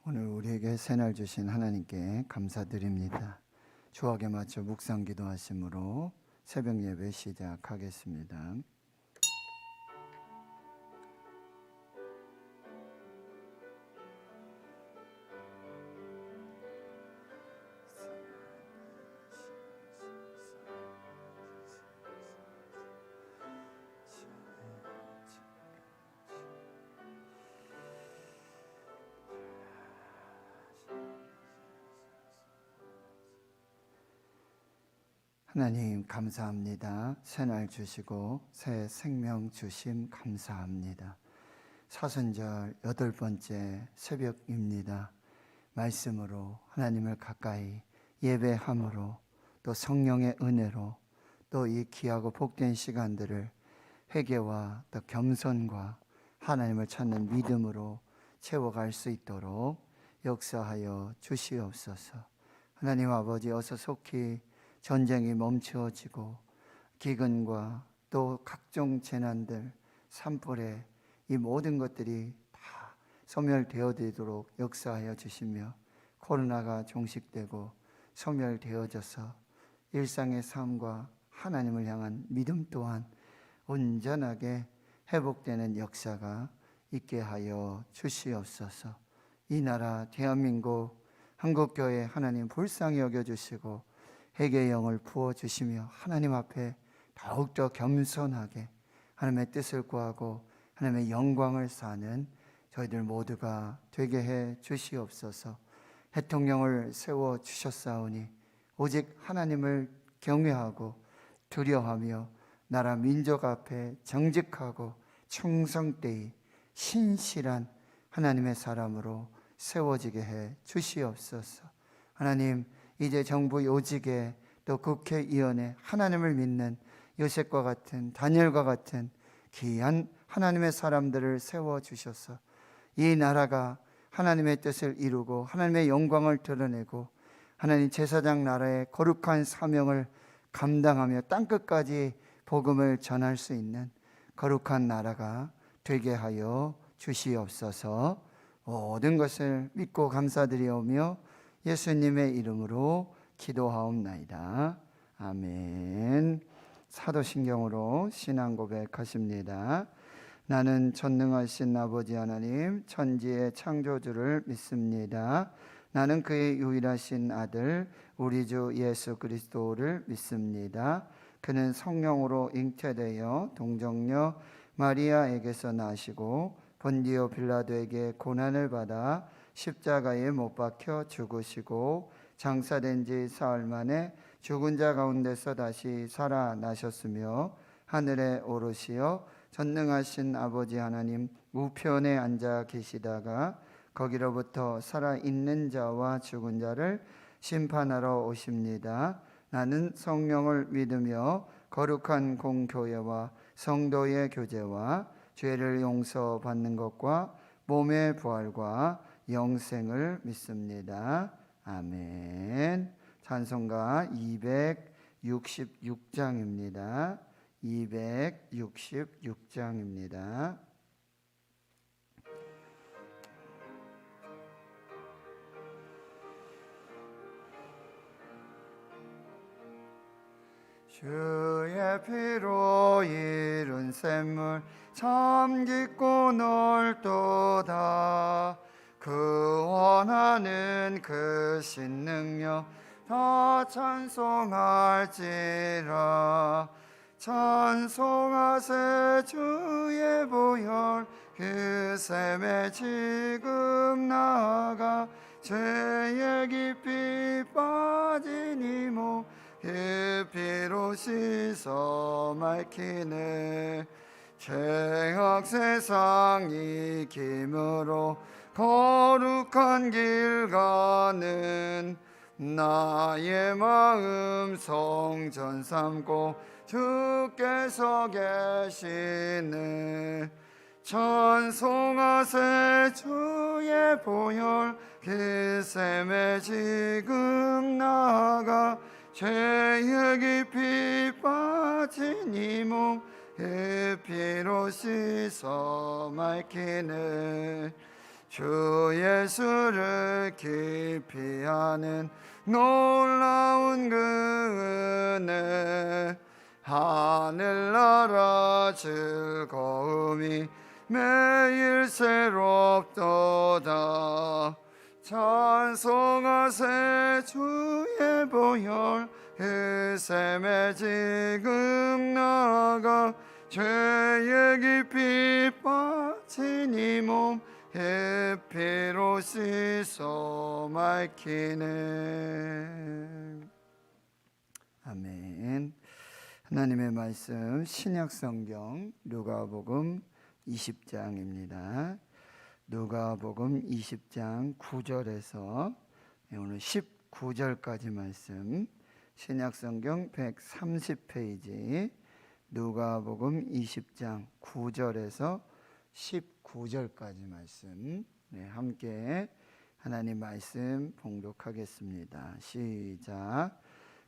오늘 우리에게 새날 주신 하나님께 감사드립니다. 주악에 맞춰 묵상 기도하심으로 새벽 예배 시작하겠습니다. 하나님 감사합니다. 새날 주시고 새 생명 주심 감사합니다. 사순절 8번째 새벽입니다. 말씀으로 하나님을 가까이 예배함으로 또 성령의 은혜로 또 이 귀하고 복된 시간들을 회개와 또 겸손과 하나님을 찾는 믿음으로 채워갈 수 있도록 역사하여 주시옵소서. 하나님 아버지, 어서 속히 전쟁이 멈추어지고 기근과 또 각종 재난들, 산불에 이 모든 것들이 다 소멸되어지도록 역사하여 주시며, 코로나가 종식되고 소멸되어져서 일상의 삶과 하나님을 향한 믿음 또한 온전하게 회복되는 역사가 있게 하여 주시옵소서. 이 나라 대한민국 한국교회 하나님 불쌍히 여겨주시고 회개의 영을 부어주시며 하나님 앞에 더욱더 겸손하게 하나님의 뜻을 구하고 하나님의 영광을 사는 저희들 모두가 되게 해 주시옵소서. 대통령을 세워주셨사오니 오직 하나님을 경외하고 두려워하며 나라 민족 앞에 정직하고 충성되이 신실한 하나님의 사람으로 세워지게 해 주시옵소서. 하나님, 이제 정부 요직에 또 국회의원에 하나님을 믿는 요셉과 같은 다니엘과 같은 귀한 하나님의 사람들을 세워주셔서 이 나라가 하나님의 뜻을 이루고 하나님의 영광을 드러내고 하나님 제사장 나라의 거룩한 사명을 감당하며 땅끝까지 복음을 전할 수 있는 거룩한 나라가 되게 하여 주시옵소서. 모든 것을 믿고 감사드리오며 예수님의 이름으로 기도하옵나이다. 아멘. 사도신경으로 신앙 고백하십니다. 나는 전능하신 아버지 하나님, 천지의 창조주를 믿습니다. 나는 그의 유일하신 아들 우리 주 예수 그리스도를 믿습니다. 그는 성령으로 잉태되어 동정녀 마리아에게서 나시고 본디오 빌라도에게 고난을 받아 십자가에 못 박혀 죽으시고 장사된 지 사흘 만에 죽은 자 가운데서 다시 살아나셨으며 하늘에 오르시어 전능하신 아버지 하나님 우편에 앉아 계시다가 거기로부터 살아있는 자와 죽은 자를 심판하러 오십니다. 나는 성령을 믿으며 거룩한 공교회와 성도의 교제와 죄를 용서받는 것과 몸의 부활과 영생을 믿습니다. 아멘. 찬송가 266장입니다. 266장입니다. 주의 피로 이룬 샘물 참 깊고 넓도다. 그 원하는 그 신능력 다 찬송할지라. 찬송하세 주의 보혈 그 샘에 지금 나아가 죄에 깊이 빠진 이 몸 그 피로 씻어 맑히네. 죄악 세상 이김으로 거룩한 길 가는 나의 마음 성전 삼고 주께서 계시네. 찬송하세 주의 보혈 그 샘에 지금 나아가 죄에 깊이 빠진 이 몸 그 피로 씻어 맑히네. 주 예수를 깊이 아는 놀라운 그 은혜, 하늘나라 즐거움이 매일 새롭도다. 찬송하세 주의 보혈, 그 샘에 지금 나가 죄에 깊이 빠진 이 몸 그 피로 씻어 맑히네. 아멘. 하나님의 말씀 신약성경 누가복음 20장입니다. 누가복음 20장 9절에서 오늘 19절까지 말씀, 신약성경 130페이지 누가복음 20장 9절에서 19절까지 말씀, 함께 하나님 말씀 봉독하겠습니다. 시작.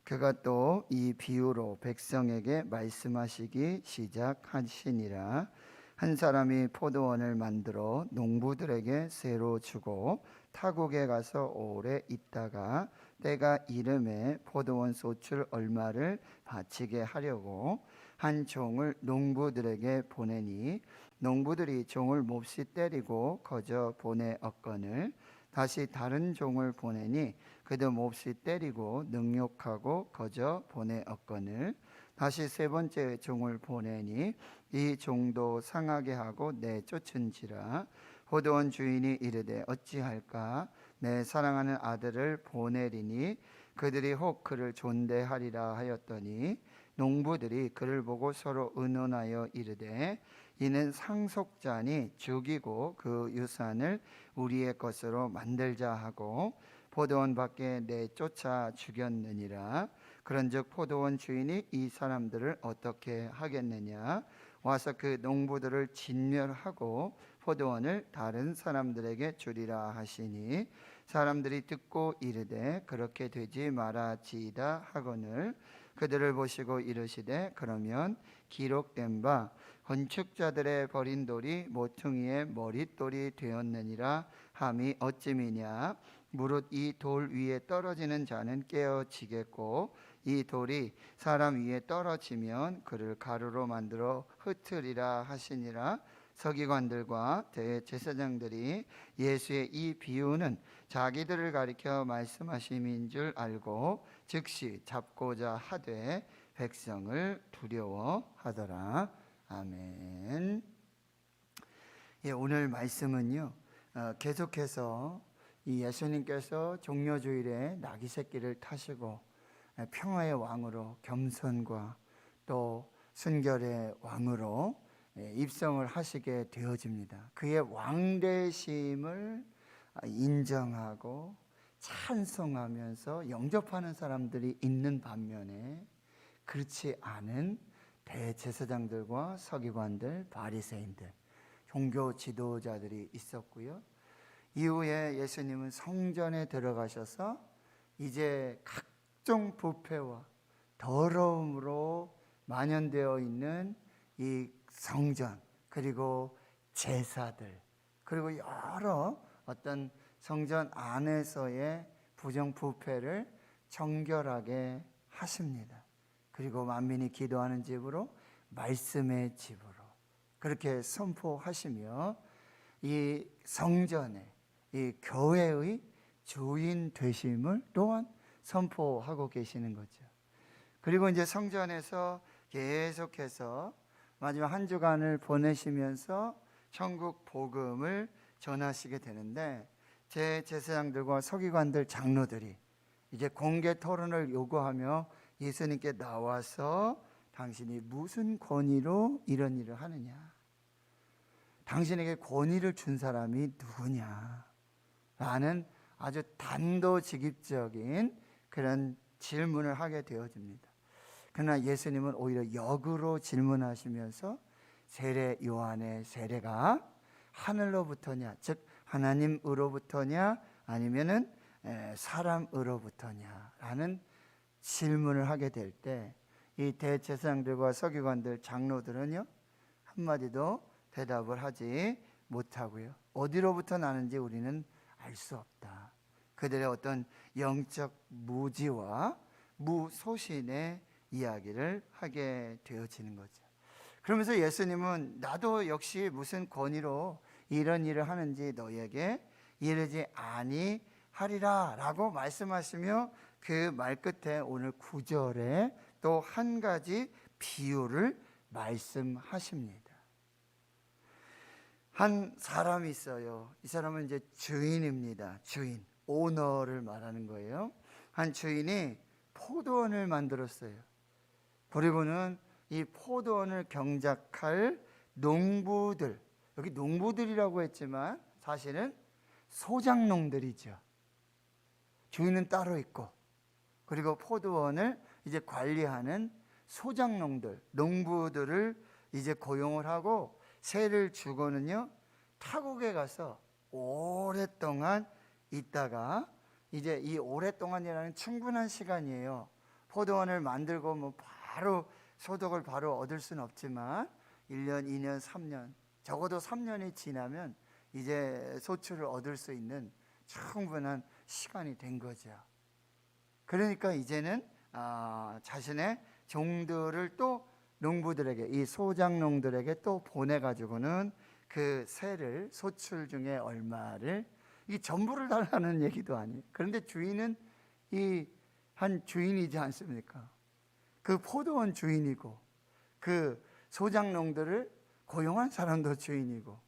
그가 또 이 비유로 백성에게 말씀하시기 시작하시니라. 한 사람이 포도원을 만들어 농부들에게 새로 주고 타국에 가서 오래 있다가 때가 이름에 포도원 소출 얼마를 바치게 하려고 한 종을 농부들에게 보내니 농부들이 종을 몹시 때리고 거저 보내었거늘 다시 다른 종을 보내니 그도 몹시 때리고 능욕하고 거저 보내었거늘 다시 세 번째 종을 보내니 이 종도 상하게 하고 내쫓은지라. 포도원 주인이 이르되 어찌할까? 내 사랑하는 아들을 보내리니 그들이 혹 그를 존대하리라 하였더니 농부들이 그를 보고 서로 의논하여 이르되 이는 상속자니 죽이고 그 유산을 우리의 것으로 만들자 하고 포도원 밖에 내쫓아 죽였느니라. 그런즉 포도원 주인이 이 사람들을 어떻게 하겠느냐? 와서 그 농부들을 진멸하고 포도원을 다른 사람들에게 주리라 하시니 사람들이 듣고 이르되 그렇게 되지 말아지이다 하거늘 그들을 보시고 이르시되 그러면 기록된 바 건축자들의 버린 돌이 모퉁이의 머릿돌이 되었느니라 함이 어찌미냐? 무릇 이 돌 위에 떨어지는 자는 깨어지겠고 이 돌이 사람 위에 떨어지면 그를 가루로 만들어 흩으리라 하시니라. 서기관들과 대제사장들이 예수의 이 비유는 자기들을 가리켜 말씀하심인 줄 알고 즉시 잡고자 하되 백성을 두려워하더라. 아멘. 오늘 말씀은요, 계속해서 이 예수님께서 종려주일에 나귀 새끼를 타시고 평화의 왕으로 겸손과 또 순결의 왕으로 입성을 하시게 되어집니다. 그의 왕되심을 인정하고 찬송하면서 영접하는 사람들이 있는 반면에 그렇지 않은 대제사장들과 서기관들, 바리새인들, 종교 지도자들이 있었고요. 이후에 예수님은 성전에 들어가셔서 이제 각종 부패와 더러움으로 만연되어 있는 이 성전, 그리고 제사들, 그리고 여러 어떤 성전 안에서의 부정부패를 정결하게 하십니다. 그리고 만민이 기도하는 집으로 말씀의 집으로 그렇게 선포하시며 이 성전의 이 교회의 주인 되심을 또한 선포하고 계시는 거죠. 그리고 이제 성전에서 계속해서 마지막 한 주간을 보내시면서 천국 복음을 전하시게 되는데 제사장들과 서기관들, 장로들이 이제 공개 토론을 요구하며 예수님께 나와서 당신이 무슨 권위로 이런 일을 하느냐? 당신에게 권위를 준 사람이 누구냐? 라는 아주 단도직입적인 그런 질문을 하게 되어집니다. 그러나 예수님은 오히려 역으로 질문하시면서 세례 요한의 세례가 하늘로부터냐, 즉 하나님으로부터냐 아니면은 사람으로부터냐라는 질문을 하게 될 때 이 대제사장들과 서기관들, 장로들은요 한마디도 대답을 하지 못하고요. 어디로부터 나는지 우리는 알 수 없다. 그들의 어떤 영적 무지와 무소신의 이야기를 하게 되어지는 거죠. 그러면서 예수님은 나도 역시 무슨 권위로 이런 일을 하는지 너희에게 이르지 아니하리라 라고 말씀하시며 그 말 끝에 오늘 9절에 또 한 가지 비유를 말씀하십니다. 한 사람이 있어요. 이 사람은 이제 주인입니다. 주인, 오너를 말하는 거예요. 한 주인이 포도원을 만들었어요. 그리고는 이 포도원을 경작할 농부들, 여기 농부들이라고 했지만 사실은 소작농들이죠. 주인은 따로 있고, 그리고 포도원을 이제 관리하는 소작농들, 농부들을 이제 고용을 하고 세를 주고는요, 타국에 가서 오랫동안 있다가, 이제 이 오랫동안이라는 충분한 시간이에요. 포도원을 만들고 뭐 바로 소득을 바로 얻을 수는 없지만 1년, 2년, 3년, 적어도 3년이 지나면 이제 소출을 얻을 수 있는 충분한 시간이 된 거죠. 그러니까 이제는 자신의 종들을 또 농부들에게, 이 소작농들에게 또 보내가지고는 그 세를, 소출 중에 얼마를, 이 전부를 달라는 얘기도 아니에요. 그런데 주인은 이 한 주인이지 않습니까? 그 포도원 주인이고, 그 소작농들을 고용한 사람도 주인이고,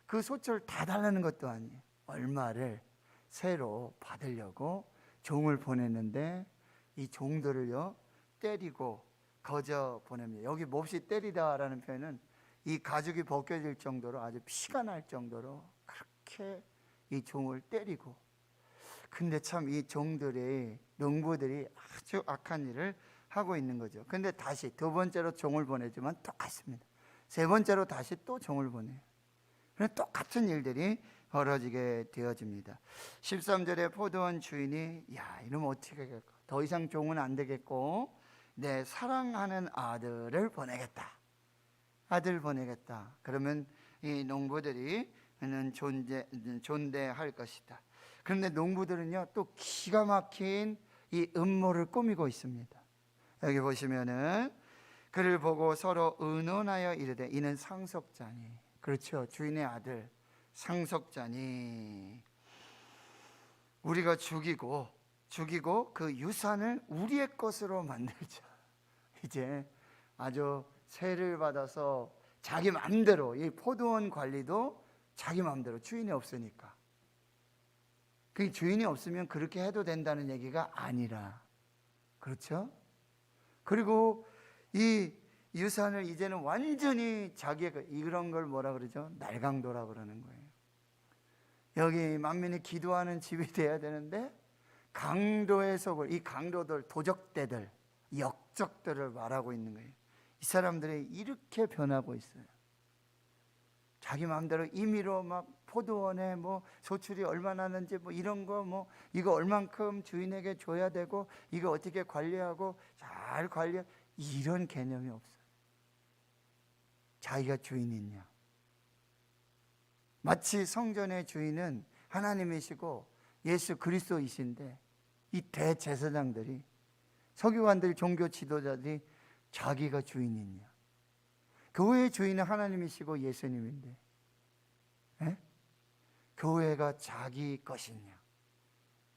그 소출 다 달라는 것도 아니에요. 얼마를 세로 받으려고 종을 보냈는데 이 종들을요 때리고 거저 보냅니다. 여기 몹시 때리다라는 표현은 이 가죽이 벗겨질 정도로, 아주 피가 날 정도로 그렇게 이 종을 때리고. 근데 참 이 종들이, 농부들이 아주 악한 일을 하고 있는 거죠. 근데 다시 두 번째로 종을 보내지만 똑같습니다. 세 번째로 다시 또 종을 보내요. 그래서 똑같은 일들이 벌어지게 되어집니다. 13절에 포도원 주인이 이러면 어떻게 하겠고, 더 이상 종은 안 되겠고 내 사랑하는 아들을 보내겠다. 아들 보내겠다. 그러면 이 농부들이 존대할 것이다. 그런데 농부들은요 또 기가 막힌 이 음모를 꾸미고 있습니다. 여기 보시면은 그를 보고 서로 의논하여 이르되 이는 상속자니. 그렇죠, 주인의 아들 상속자니 우리가 죽이고 그 유산을 우리의 것으로 만들자. 이제 아주 세를 받아서 자기 마음대로, 이 포도원 관리도 자기 마음대로, 주인이 없으니까. 그 주인이 없으면 그렇게 해도 된다는 얘기가 아니라, 그렇죠? 그리고 이 유산을 이제는 완전히 자기의, 이런 걸 뭐라 그러죠? 날강도라 그러는 거예요. 여기 만민이 기도하는 집이 돼야 되는데 강도의 속을, 이 강도들, 도적대들, 역적들을 말하고 있는 거예요. 이 사람들이 이렇게 변하고 있어요. 자기 마음대로 임의로 막 포도원에 뭐 소출이 얼마나 나는지 뭐 이런 거, 뭐 이거 얼만큼 주인에게 줘야 되고 이거 어떻게 관리하고 잘 관리, 이런 개념이 없어요. 자기가 주인이냐. 마치 성전의 주인은 하나님이시고 예수 그리스도이신데 이 대제사장들이, 서기관들, 종교 지도자들이 자기가 주인이냐. 교회의 주인은 하나님이시고 예수님인데 교회가 자기 것이냐.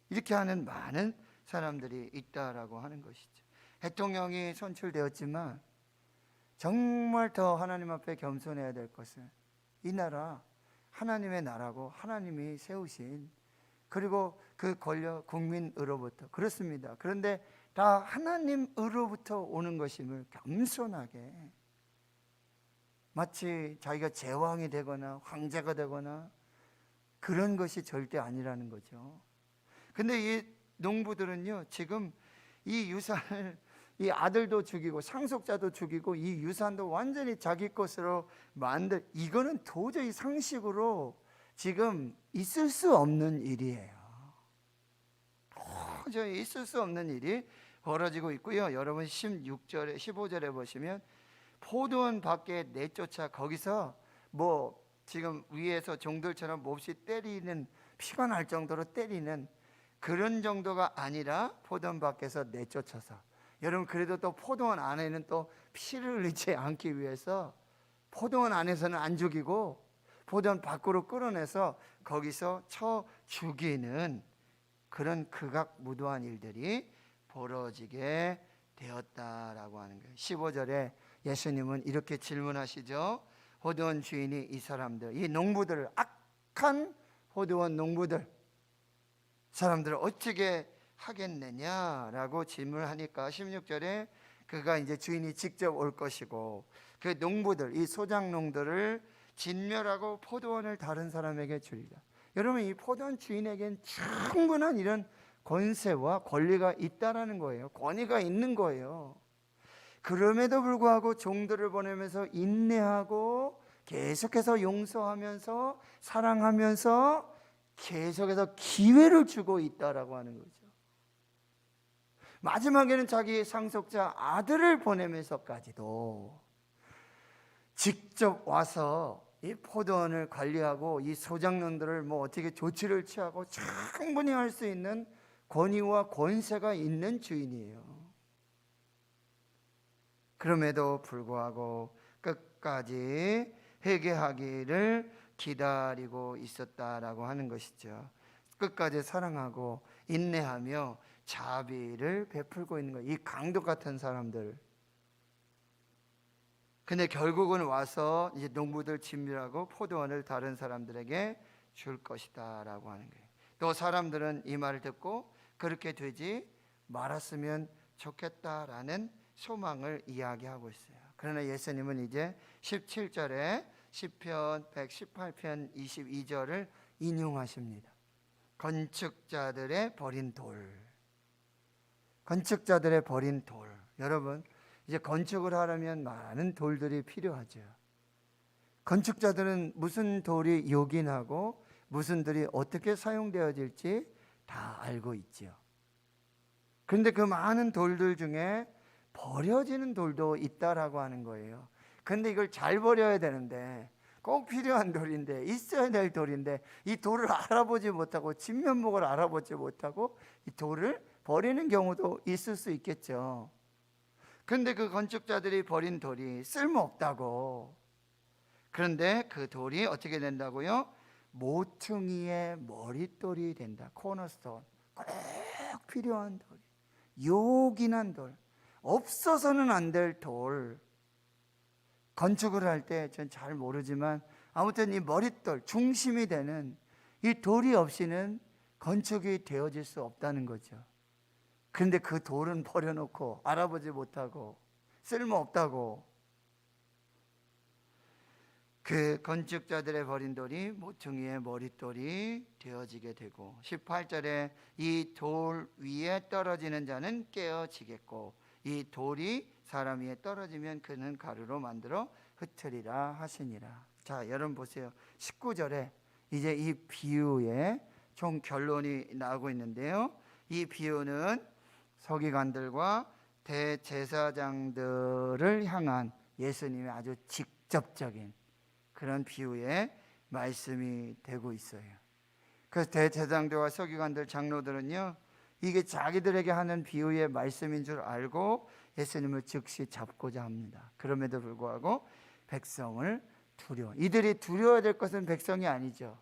이렇게 하는 많은 사람들이 있다라고 하는 것이죠. 대통령이 선출되었지만 정말 더 하나님 앞에 겸손해야 될 것은 이 나라 하나님의 나라고 하나님이 세우신, 그리고 그 권력 국민으로부터, 그렇습니다. 그런데 다 하나님으로부터 오는 것임을 겸손하게, 마치 자기가 제왕이 되거나 황제가 되거나 그런 것이 절대 아니라는 거죠. 근데 이 농부들은요 지금 이 유산을, 이 아들도 죽이고 상속자도 죽이고 이 유산도 완전히 자기 것으로 이거는 도저히 상식으로 지금 있을 수 없는 일이에요. 도저히 있을 수 없는 일이 벌어지고 있고요. 여러분 15절에 보시면 포도원 밖에 내쫓아, 거기서 뭐 지금 위에서 종들처럼 몹시 때리는, 피가 날 정도로 때리는 그런 정도가 아니라 포도원 밖에서 내쫓아서, 여러분 그래도 또 포도원 안에는 또 피를 흘리지 않기 위해서 포도원 안에서는 안 죽이고 포도원 밖으로 끌어내서 거기서 쳐 죽이는 그런 극악무도한 일들이 벌어지게 되었다라고 하는 거예요. 15절에 예수님은 이렇게 질문하시죠. 포도원 주인이 이 사람들, 이 농부들을, 악한 포도원 농부들, 사람들을 어떻게 하겠느냐라고 질문하니까 16절에 그가 이제 주인이 직접 올 것이고 그 농부들, 이 소작농들을 진멸하고 포도원을 다른 사람에게 주리라. 여러분, 이 포도원 주인에겐 충분한 이런 권세와 권리가 있다라는 거예요. 권위가 있는 거예요. 그럼에도 불구하고 종들을 보내면서 인내하고 계속해서 용서하면서 사랑하면서 계속해서 기회를 주고 있다라고 하는 거죠. 마지막에는 자기의 상속자 아들을 보내면서까지도 직접 와서 이 포도원을 관리하고 이 소작농들을 뭐 어떻게 조치를 취하고 충분히 할 수 있는 권위와 권세가 있는 주인이에요. 그럼에도 불구하고 끝까지 회개하기를 기다리고 있었다라고 하는 것이죠. 끝까지 사랑하고 인내하며 자비를 베풀고 있는 거예요. 이 강도 같은 사람들. 근데 결국은 와서 이제 농부들 진멸하고 포도원을 다른 사람들에게 줄 것이다라고 하는 거예요. 또 사람들은 이 말을 듣고 그렇게 되지 말았으면 좋겠다라는 소망을 이야기하고 있어요. 그러나 예수님은 이제 17절에 시편 118편 22절을 인용하십니다. 건축자들의 버린 돌. 건축자들의 버린 돌. 여러분, 이제 건축을 하려면 많은 돌들이 필요하죠. 건축자들은 무슨 돌이 요긴하고 무슨 돌이 어떻게 사용되어질지 다 알고 있죠. 그런데 그 많은 돌들 중에 버려지는 돌도 있다라고 하는 거예요. 그런데 이걸 잘 버려야 되는데, 꼭 필요한 돌인데, 있어야 될 돌인데, 이 돌을 알아보지 못하고 진면목을 알아보지 못하고 이 돌을 버리는 경우도 있을 수 있겠죠. 그런데 그 건축자들이 버린 돌이 쓸모없다고. 그런데 그 돌이 어떻게 된다고요? 모퉁이의 머릿돌이 된다. 코너스톤. 꼭 필요한 돌, 요긴한 돌, 없어서는 안 될 돌. 건축을 할 때 전 잘 모르지만 아무튼 이 머릿돌, 중심이 되는 이 돌이 없이는 건축이 되어질 수 없다는 거죠. 그런데 그 돌은 버려놓고 알아보지 못하고 쓸모없다고. 그 건축자들의 버린 돌이 모퉁이의 머릿돌이 되어지게 되고, 18절에 이 돌 위에 떨어지는 자는 깨어지겠고 이 돌이 사람 위에 떨어지면 그는 가루로 만들어 흩으리라 하시니라. 자, 여러분 보세요. 19절에 이제 이 비유의 총 결론이 나오고 있는데요. 이 비유는 서기관들과 대제사장들을 향한 예수님의 아주 직접적인 그런 비유의 말씀이 되고 있어요. 그래서 대제사장들과 서기관들, 장로들은요, 이게 자기들에게 하는 비유의 말씀인 줄 알고 예수님을 즉시 잡고자 합니다. 그럼에도 불구하고 백성을 이들이 두려워야 될 것은 백성이 아니죠.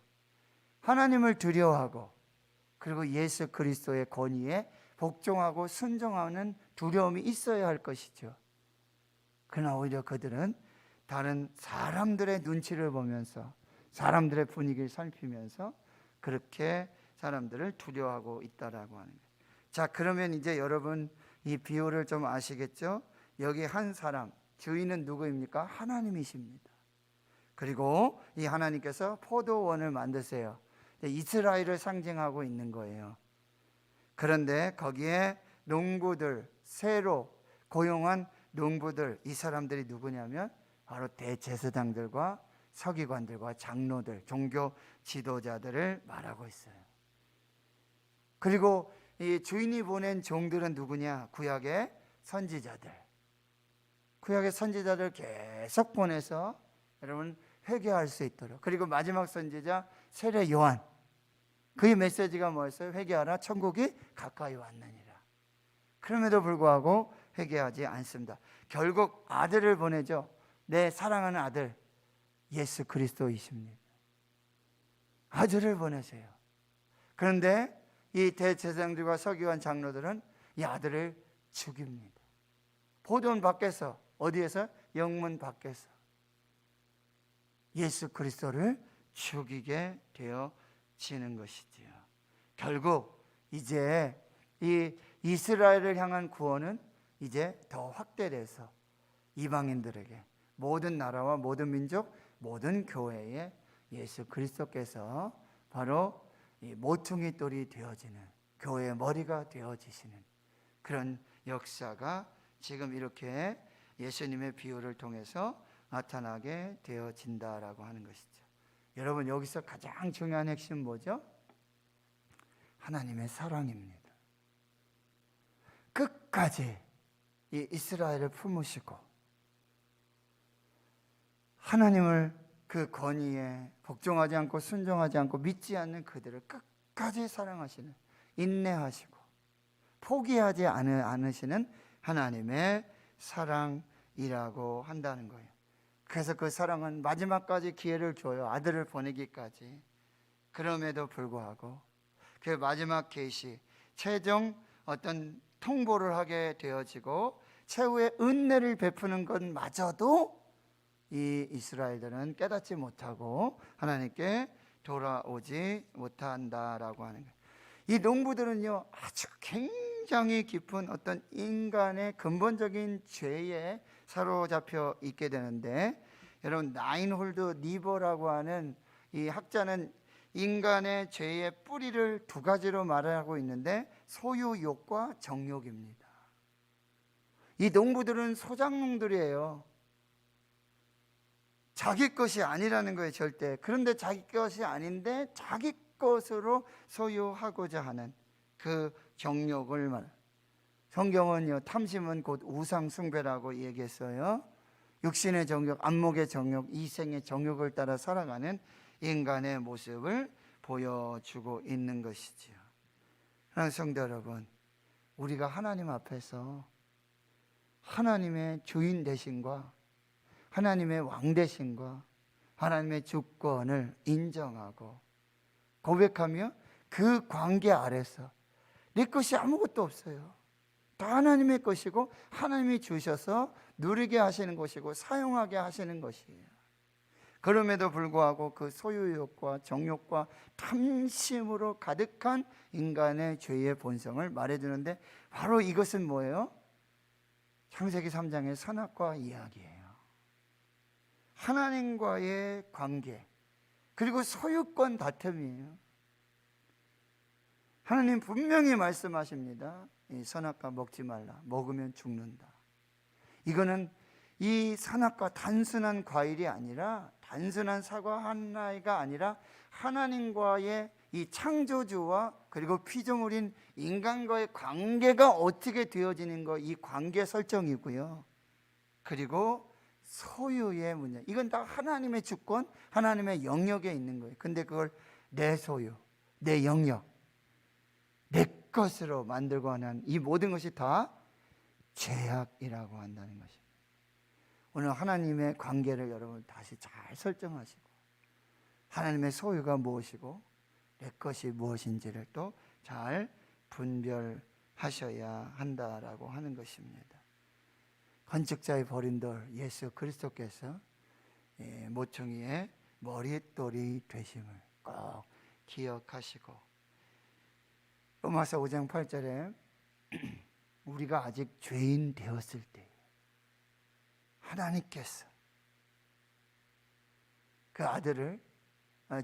하나님을 두려워하고 그리고 예수 그리스도의 권위에 복종하고 순종하는 두려움이 있어야 할 것이죠. 그러나 오히려 그들은 다른 사람들의 눈치를 보면서 사람들의 분위기를 살피면서 그렇게 사람들을 두려워하고 있다라고 하는 거예요. 자, 그러면 이제 여러분 이 비유를 좀 아시겠죠? 여기 한 사람, 주인은 누구입니까? 하나님이십니다. 그리고 이 하나님께서 포도원을 만드세요. 이스라엘을 상징하고 있는 거예요. 그런데 거기에 농부들, 새로 고용한 농부들, 이 사람들이 누구냐면 바로 대제사장들과 서기관들과 장로들, 종교 지도자들을 말하고 있어요. 그리고 이 주인이 보낸 종들은 누구냐? 구약의 선지자들. 구약의 선지자들 계속 보내서 여러분 회개할 수 있도록. 그리고 마지막 선지자 세례 요한, 그의 메시지가 뭐였어요? 회개하라, 천국이 가까이 왔느니라. 그럼에도 불구하고 회개하지 않습니다. 결국 아들을 보내죠. 내 사랑하는 아들 예수 그리스도이십니다. 아들을 보내세요. 그런데 이 대제사장들과 서기관 장로들은 이 아들을 죽입니다. 보돈 밖에서, 어디에서? 영문 밖에서 예수 그리스도를 죽이게 되어지는 것이지요. 결국 이제 이 이스라엘을 향한 구원은 이제 더 확대돼서 이방인들에게, 모든 나라와 모든 민족, 모든 교회에 예수 그리스도께서 바로 이 모퉁이 돌이 되어지는, 교회의 머리가 되어지시는 그런 역사가 지금 이렇게 예수님의 비유를 통해서 나타나게 되어진다라고 하는 것이죠. 여러분, 여기서 가장 중요한 핵심 뭐죠? 하나님의 사랑입니다. 끝까지 이 이스라엘을 품으시고 하나님을 그 권위에 복종하지 않고 순종하지 않고 믿지 않는 그들을 끝까지 사랑하시는, 인내하시고 포기하지 않으시는 하나님의 사랑이라고 한다는 거예요. 그래서 그 사랑은 마지막까지 기회를 줘요. 아들을 보내기까지. 그럼에도 불구하고 그 마지막 계시, 최종 어떤 통보를 하게 되어지고 최후의 은혜를 베푸는 것마저도 이 이스라엘들은 깨닫지 못하고 하나님께 돌아오지 못한다라고 하는 거예요. 이 농부들은요, 아주 굉장히 깊은 어떤 인간의 근본적인 죄에 사로잡혀 있게 되는데, 여러분, 나인홀드 니버라고 하는 이 학자는 인간의 죄의 뿌리를 두 가지로 말하고 있는데, 소유욕과 정욕입니다. 이 농부들은 소작농들이에요. 자기 것이 아니라는 거예요, 절대. 그런데 자기 것이 아닌데 자기 것으로 소유하고자 하는 그 정욕을 말. 성경은요, 탐심은 곧 우상 숭배라고 얘기했어요. 육신의 정욕, 안목의 정욕, 이생의 정욕을 따라 살아가는 인간의 모습을 보여주고 있는 것이지요. 사랑하는 성도 여러분, 우리가 하나님 앞에서 하나님의 주인 되심과 하나님의 왕 되심과 하나님의 주권을 인정하고 고백하며 그 관계 아래서 내 것이 아무것도 없어요. 다 하나님의 것이고 하나님이 주셔서 누리게 하시는 것이고 사용하게 하시는 것이에요. 그럼에도 불구하고 그 소유욕과 정욕과 탐심으로 가득한 인간의 죄의 본성을 말해주는데, 바로 이것은 뭐예요? 창세기 3장의 선악과 이야기예요. 하나님과의 관계, 그리고 소유권 다툼이에요. 하나님 분명히 말씀하십니다. 이 선악과 먹지 말라. 먹으면 죽는다. 이거는 이 선악과 단순한 과일이 아니라, 단순한 사과 하나가 아니라 하나님과의 이 창조주와 그리고 피조물인 인간과의 관계가 어떻게 되어지는 거, 이 관계 설정이고요. 그리고 소유의 문제, 이건 다 하나님의 주권, 하나님의 영역에 있는 거예요. 근데 그걸 내 소유, 내 영역, 내 것으로 만들고 하는 이 모든 것이 다 죄악이라고 한다는 것입니다. 오늘 하나님의 관계를 여러분 다시 잘 설정하시고, 하나님의 소유가 무엇이고 내 것이 무엇인지를 또 잘 분별하셔야 한다라고 하는 것입니다. 건축자의 버린 돌 예수 그리스도께서 모퉁이의 머릿돌이 되심을 꼭 기억하시고, 로마서 5장 8절에 우리가 아직 죄인 되었을 때 하나님께서 그 아들을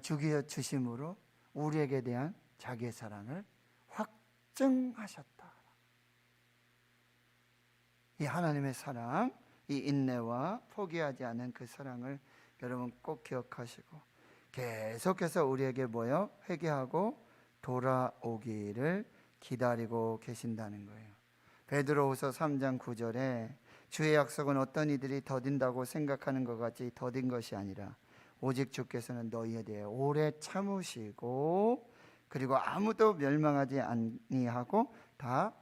죽여 주심으로 우리에게 대한 자기의 사랑을 확증하셨다. 이 하나님의 사랑, 이 인내와 포기하지 않은 그 사랑을 여러분 꼭 기억하시고 계속해서 우리에게 뭐요? 회개하고 돌아오기를 기다리고 계신다는 거예요. 베드로후서 3장 9절에 주의 약속은 어떤 이들이 더딘다고 생각하는 것 같이 더딘 것이 아니라 오직 주께서는 너희에 대해 오래 참으시고 그리고 아무도 멸망하지 아니하고 다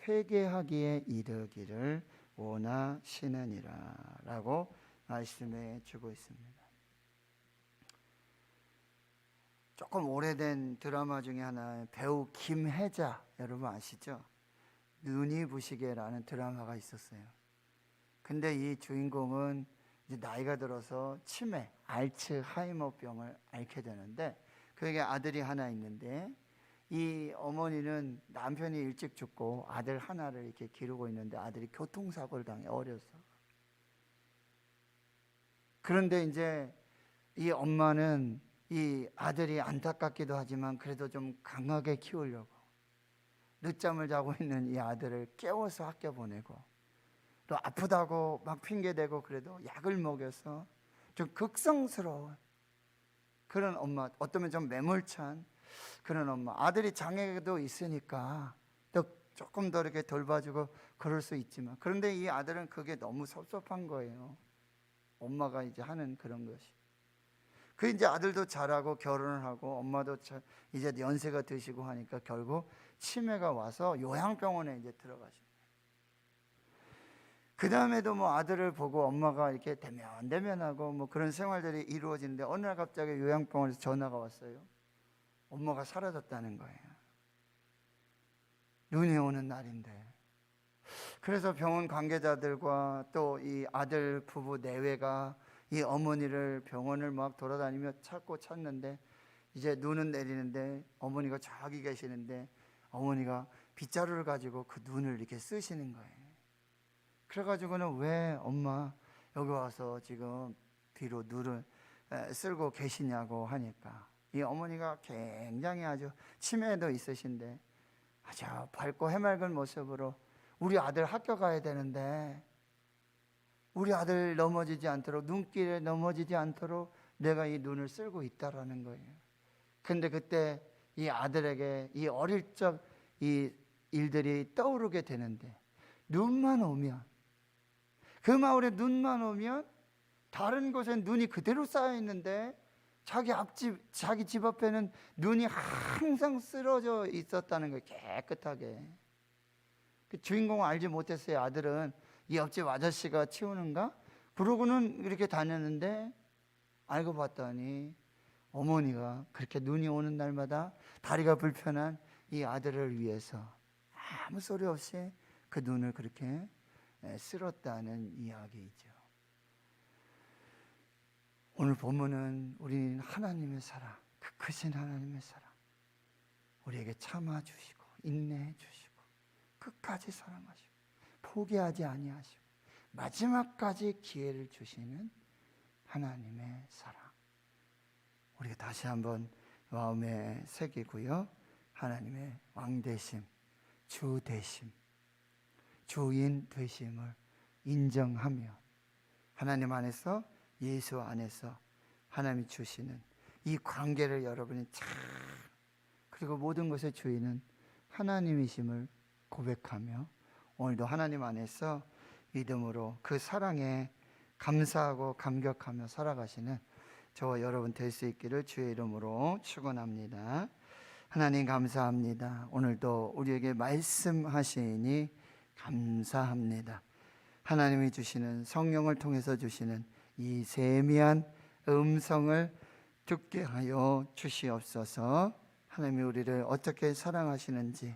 회개하기에 이르기를 원하시느니라 라고 말씀해 주고 있습니다. 조금 오래된 드라마 중에 하나, 배우 김혜자 여러분 아시죠? 눈이 부시게라는 드라마가 있었어요. 근데 이 주인공은 이제 나이가 들어서 치매, 알츠하이머병을 앓게 되는데 그에게 아들이 하나 있는데 이 어머니는 남편이 일찍 죽고 아들 하나를 이렇게 기르고 있는데 아들이 교통사고를 당해 어려서. 그런데 이제 이 엄마는 이 아들이 안타깝기도 하지만 그래도 좀 강하게 키우려고 늦잠을 자고 있는 이 아들을 깨워서 학교 보내고 또 아프다고 막 핑계대고 그래도 약을 먹여서 좀 극성스러운 그런 엄마, 어쩌면 좀 매몰찬 그런 엄마. 아들이 장애도 있으니까 또 조금 더 이렇게 돌봐주고 그럴 수 있지만 그런데 이 아들은 그게 너무 섭섭한 거예요. 엄마가 이제 하는 그런 것이. 그 이제 아들도 자라고 결혼을 하고 엄마도 이제 연세가 드시고 하니까 결국 치매가 와서 요양병원에 이제 들어가시고 그 다음에도 뭐 아들을 보고 엄마가 이렇게 대면대면하고 뭐 그런 생활들이 이루어지는데 어느 날 갑자기 요양병원에서 전화가 왔어요. 엄마가 사라졌다는 거예요. 눈이 오는 날인데. 그래서 병원 관계자들과 또 이 아들 부부 내외가 이 어머니를 병원을 막 돌아다니며 찾는데 이제 눈은 내리는데 어머니가 저기 계시는데 어머니가 빗자루를 가지고 그 눈을 이렇게 쓰시는 거예요. 그래가지고는 왜 엄마 여기 와서 지금 뒤로 눈을 쓸고 계시냐고 하니까 이 어머니가 굉장히 아주 치매도 있으신데 아주 밝고 해맑은 모습으로 우리 아들 학교 가야 되는데 우리 아들 넘어지지 않도록 눈길에 넘어지지 않도록 내가 이 눈을 쓸고 있다라는 거예요. 근데 그때 이 아들에게 이 어릴 적 이 일들이 떠오르게 되는데 눈만 오면 그 마을에 눈만 오면 다른 곳엔 눈이 그대로 쌓여 있는데 자기 집 앞에는 눈이 항상 쓰러져 있었다는 거예요. 깨끗하게. 그 주인공은 알지 못했어요. 아들은 이 옆집 아저씨가 치우는가? 그러고는 이렇게 다녔는데 알고 봤더니 어머니가 그렇게 눈이 오는 날마다 다리가 불편한 이 아들을 위해서 아무 소리 없이 그 눈을 그렇게 쓸었다는 이야기이죠. 오늘 본문은 우리는 하나님의 사랑, 그 크신 하나님의 사랑, 우리에게 참아주시고 인내해주시고 끝까지 사랑하시고 포기하지 아니하시고 마지막까지 기회를 주시는 하나님의 사랑, 우리가 다시 한번 마음에 새기고요. 하나님의 왕되심, 주되심, 주인 되심을 인정하며 하나님 안에서 예수 안에서 하나님이 주시는 이 관계를 여러분이 잘 그리고 모든 것의 주인은 하나님이심을 고백하며 오늘도 하나님 안에서 믿음으로 그 사랑에 감사하고 감격하며 살아가시는 저와 여러분 될 수 있기를 주의 이름으로 축원합니다. 하나님 감사합니다. 오늘도 우리에게 말씀하시니 감사합니다. 하나님이 주시는 성령을 통해서 주시는 이 세미한 음성을 듣게 하여 주시옵소서. 하나님이 우리를 어떻게 사랑하시는지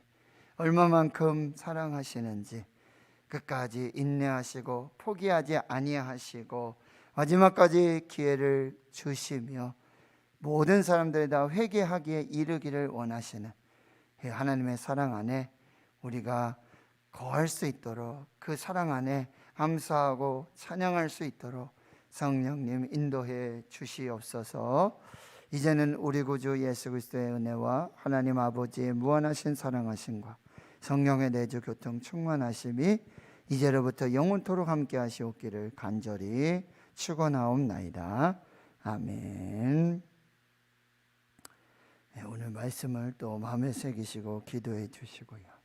얼마만큼 사랑하시는지 끝까지 인내하시고 포기하지 아니하시고 마지막까지 기회를 주시며 모든 사람들이 다 회개하기에 이르기를 원하시는 하나님의 사랑 안에 우리가 거할 수 있도록 그 사랑 안에 감사하고 찬양할 수 있도록 성령님 인도해 주시옵소서. 이제는 우리 구주 예수 그리스도의 은혜와 하나님 아버지의 무한하신 사랑하심과 성령의 내주 교통 충만하심이 이제로부터 영원토록 함께 하시옵기를 간절히 축원하옵나이다. 아멘. 오늘 말씀을 또 마음에 새기시고 기도해 주시고요.